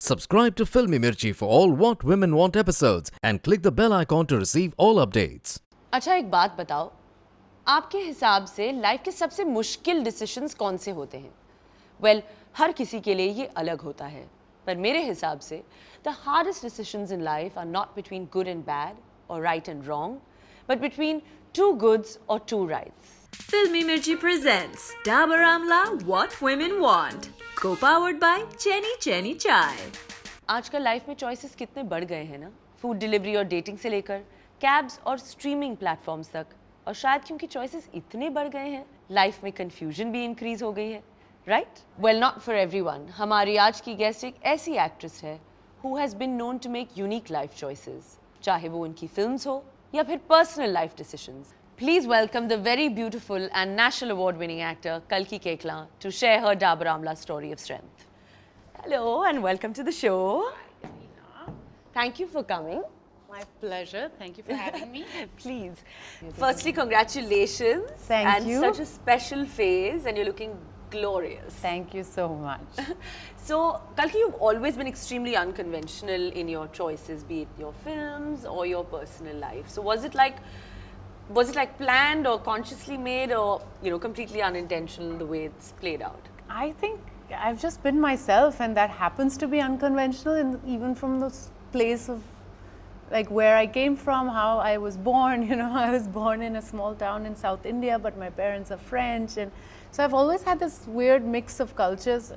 Subscribe to Filmy Mirchi for all What Women Want episodes and click the bell icon to receive all updates. अच्छा एक बात बताओ, आपके हिसाब से लाइफ के सबसे मुश्किल डिसीजंस कौन से होते हैं? वेल, हर किसी के लिए ये अलग होता है, पर मेरे हिसाब से the hardest decisions in life are not between good and bad और right and wrong, but between two goods और two rights. Filmy Mirchi presents Dabur Amla What Women Want, co-powered by Chenny Chai. आजकल life में choices कितने बढ़ गए हैं ना, food delivery और डेटिंग से लेकर कैब्स और स्ट्रीमिंग प्लेटफॉर्म्स तक. और शायद क्योंकि चॉइसेस इतने बढ़ गए हैं, लाइफ में कंफ्यूजन भी इंक्रीज हो गई है, right? Well, not for everyone. हमारी आज की गेस्ट एक ऐसी एक्ट्रेस है who has been known to make unique life choices, चाहे वो उनकी फिल्म्स हो या फिर personal life decisions. Please welcome the very beautiful and national award-winning actor Kalki Koechlin to share her Dabur Amla story of strength. Hello and welcome to the show. Thank you for coming. My pleasure. Thank you for having me. Please. Firstly, congratulations. Thank you. And such a special phase, and you're looking glorious. Thank you so much. So, Kalki, you've always been extremely unconventional in your choices, be it your films or your personal life. So, was it like planned or consciously made, or completely unintentional the way it's played out? I think I've just been myself, and that happens to be unconventional, and even from the place of like where I came from, how I was born. I was born in a small town in South India, but my parents are French, and so I've always had this weird mix of cultures.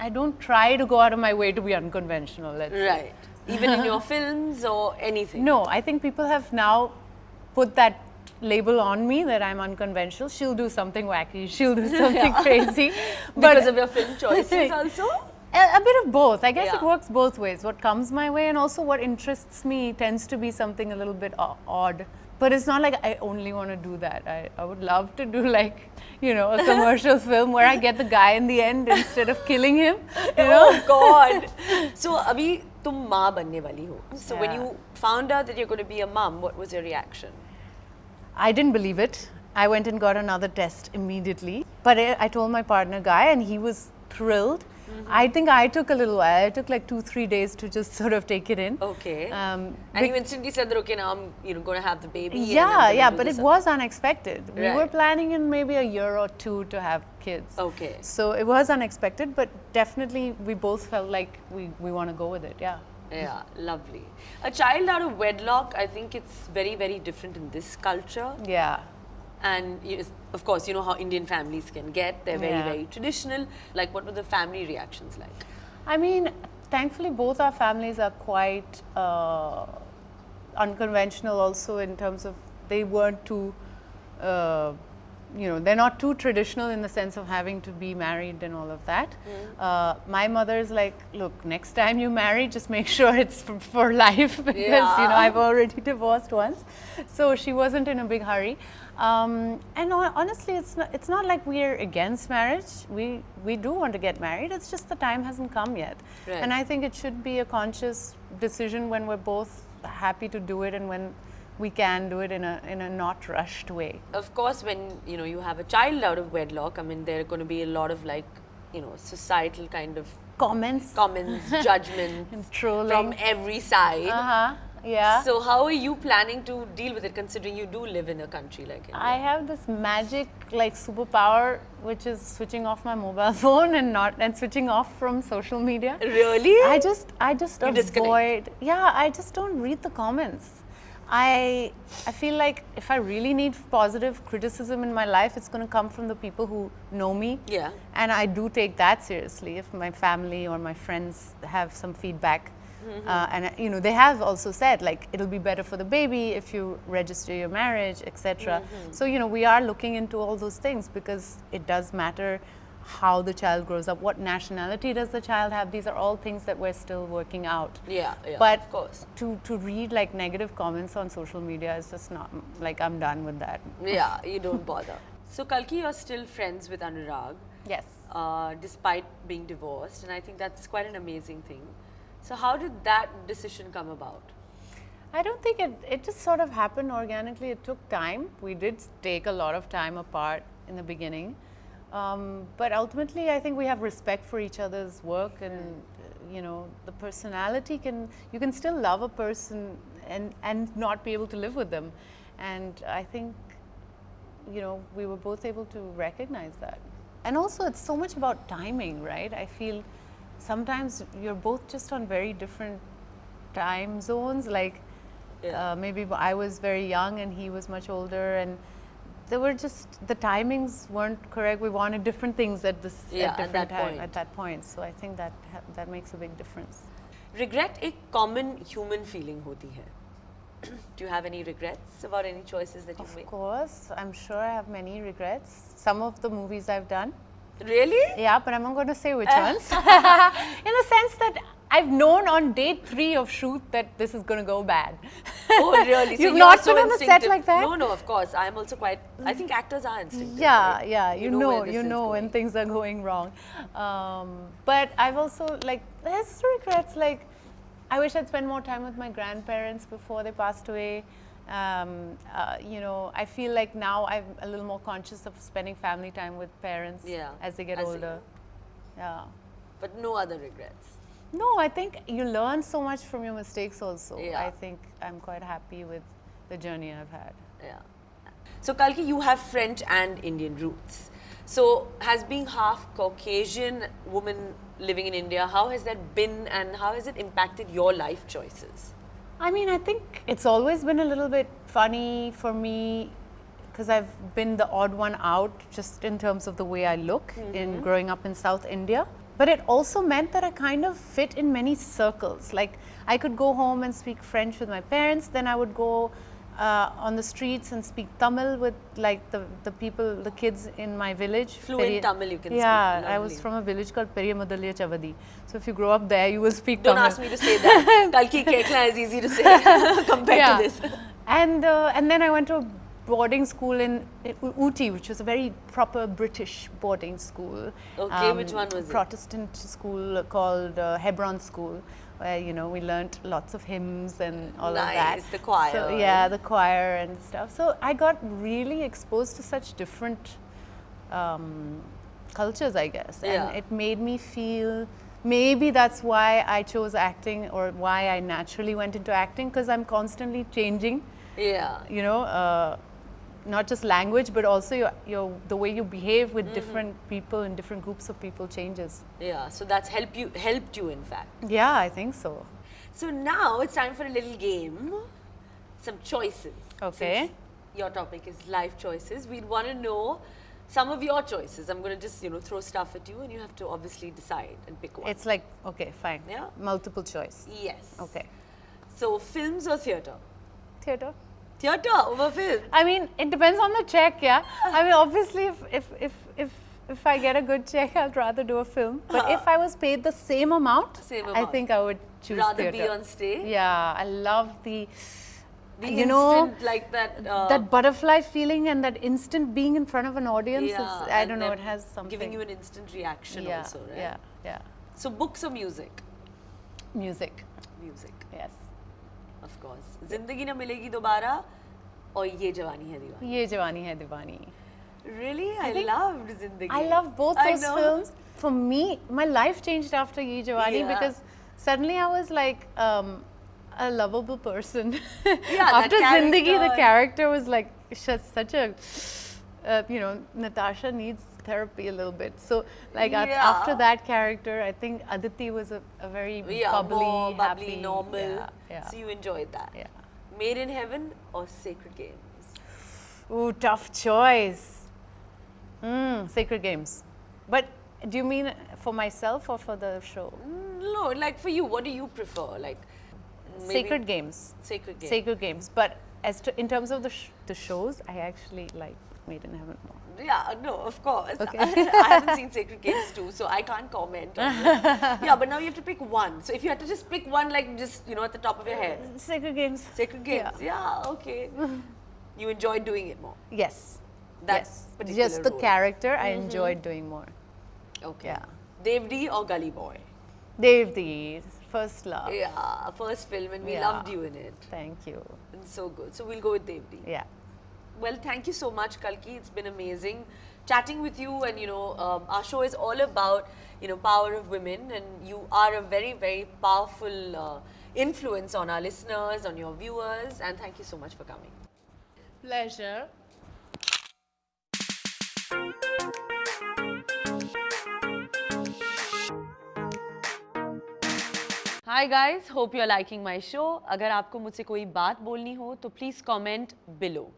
I don't try to go out of my way to be unconventional. Let's say. Right. Even in your films or anything? No, I think people have now put that label on me that I'm unconventional. She'll do something wacky, she'll do something crazy. Because of your film choices also? A bit of both. I guess Yeah. it works both ways. What comes my way and also what interests me tends to be something a little bit odd. But it's not like I only want to do that. I would love to do like, a commercial film where I get the guy in the end instead of killing him. Oh God. So, abhi tum maa banne wali ho. So, when Yeah. you found out that you're going to be a mom, what was your reaction? I didn't believe it. I went and got another test immediately. But I told my partner Guy and he was thrilled. I think I took a little while. I took like 2-3 days to just sort of take it in. Okay. And you instantly said that, okay, now I'm going to have the baby. Yeah, but it was unexpected. We were Right. planning in maybe a year or two to have kids. Okay. So it was unexpected, but definitely we both felt like we want to go with it, yeah. Yeah, lovely. A child out of wedlock, I think it's very, very different in this culture. Yeah. And of course, you know how Indian families can get. They're very, Yeah. very traditional. Like, what were the family reactions like? I mean, thankfully both our families are quite unconventional also in terms of they weren't too, they're not too traditional in the sense of having to be married and all of that. My mother's like, look, next time you marry, just make sure it's for life because, I've already divorced once. So she wasn't in a big hurry. And honestly, it's not like we're against marriage. We do want to get married. It's just the time hasn't come yet. Right. And I think it should be a conscious decision when we're both happy to do it and when we can do it in a not rushed way. Of course, when you have a child out of wedlock, I mean, there are going to be a lot of societal kind of Comments. judgment And trolling. from every side. Yeah. So how are you planning to deal with it, considering you do live in a country like India? I have this magic superpower, which is switching off my mobile phone and switching off from social media. Really? I just You disconnect. avoid. Yeah, I just don't read the comments. I feel like if I really need positive criticism in my life, it's going to come from the people who know me. Yeah. And I do take that seriously. If my family or my friends have some feedback, and they have also said like it'll be better for the baby if you register your marriage, etc. So we are looking into all those things because it does matter how the child grows up, what nationality does the child have. These are all things that we're still working out. Yeah, But of course. to read like negative comments on social media is just not like I'm done with that. Yeah, you don't bother. So Kalki, you're still friends with Anurag, Yes. despite being divorced, and I think that's quite an amazing thing. So how did that decision come about? I don't think it just sort of happened organically. It took time. We did take a lot of time apart in the beginning. But ultimately, I think we have respect for each other's work and you know, the personality you can still love a person and not be able to live with them. And I think, you know, we were both able to recognize that. And also it's so much about timing, right? I feel sometimes you're both just on very different time zones. Like maybe I was very young and he was much older, and there were just, the timings weren't correct. We wanted different things at that point. So I think that makes a big difference. Regret एक common human feeling होती है. Do you have any regrets about any choices that you made? Of course, I'm sure I have many regrets. Some of the movies I've done. Really? Yeah, but I'm not going to say which ones. In the sense that I've known on day 3 of shoot that this is going to go bad. Oh, really? So You've not been on a set like that? No, of course. I'm also quite, I think actors are instinctive. Yeah, right? yeah. You know when things are going wrong. But I've also, like, there's regrets, like, I wish I'd spent more time with my grandparents before they passed away. You know, I feel like now I'm a little more conscious of spending family time with parents as they get older. Yeah. But no other regrets? No, I think you learn so much from your mistakes also. Yeah. I think I'm quite happy with the journey I've had. Yeah. So Kalki, you have French and Indian roots. So has being half Caucasian woman living in India, how has that been and how has it impacted your life choices? I mean, I think it's always been a little bit funny for me because I've been the odd one out just in terms of the way I look in growing up in South India. But it also meant that I kind of fit in many circles. Like, I could go home and speak French with my parents, then I would go on the streets and speak Tamil with like the people, the kids in my village. Fluent Tamil you can speak. Yeah, Lovely. I was from a village called Periyamadalya Chavadi. So if you grow up there, you will speak Don't Tamil. ask me to say that. Kalki Koechlin is easy to say compared to this. And then I went to a boarding school in Ooty, which was a very proper British boarding school. Okay, which one was it? Protestant school called Hebron School, where, you know, we learnt lots of hymns and all of that. Nice, the choir. So, yeah, the choir and stuff. So I got really exposed to such different cultures, I guess. And it made me feel, maybe that's why I chose acting or why I naturally went into acting, because I'm constantly changing. Yeah. You know, not just language, but also the way you behave with different people and different groups of people changes. Yeah, so that's helped you in fact. Yeah, I think so. So now it's time for a little game, some choices. Okay. Since your topic is life choices, we'd want to know some of your choices. I'm going to just, you know, throw stuff at you and you have to obviously decide and pick one. It's like, okay, fine. Yeah? Multiple choice. Yes. Okay. So films or theatre? Theatre. Theatre over film? I mean, it depends on the check, yeah. I mean, obviously, if I get a good check, I'd rather do a film. But if I was paid the same amount, I think I would choose rather theatre. be on stage? Yeah, I love the you instant, know, like that. That butterfly feeling and that instant being in front of an audience. Yeah, I don't know, it has something. Giving you an instant reaction also, right? Yeah, yeah. So books or music? Music. Music. Yes. Of course. Zindagi na milegi dobara or Ye Jawani Hai Diwani? Ye Jawani Hai Diwani. Really? I loved Zindagi. I love both those films. For me, my life changed after Ye Jawani because suddenly I was like a lovable person. Yeah, after Zindagi, the character was like such a, you know, Natasha needs therapy a little bit. So like after that character, I think Aditi was a very bubbly, happy, normal. Yeah. So you enjoyed that. Yeah. Made in Heaven or Sacred Games? Ooh, tough choice. Sacred Games. But do you mean for myself or for the show? No, like for you, what do you prefer? Like Sacred Games. Sacred Games. Sacred Games. But as to, in terms of the shows, I actually like Made in Heaven more. Yeah, no, of course. Okay. I haven't seen Sacred Games too, so I can't comment on it. Yeah, but now you have to pick one. So if you had to just pick one, like just, you know, at the top of your head. Sacred Games. Sacred Games. Yeah, okay. You enjoyed doing it more. Yes. That's particular just the role. character I enjoyed doing more. Okay. Yeah. Devdi or Gully Boy? Devdi, first love. Yeah, first film and we loved you in it. Thank you. And so good. So we'll go with Devdi. Yeah. Well, thank you so much, Kalki. It's been amazing chatting with you, and our show is all about power of women, and you are a very, very powerful influence on our listeners, on your viewers, and thank you so much for coming. Pleasure. Hi guys, hope you're liking my show. अगर आपको मुझसे कोई बात बोलनी हो तो please comment below.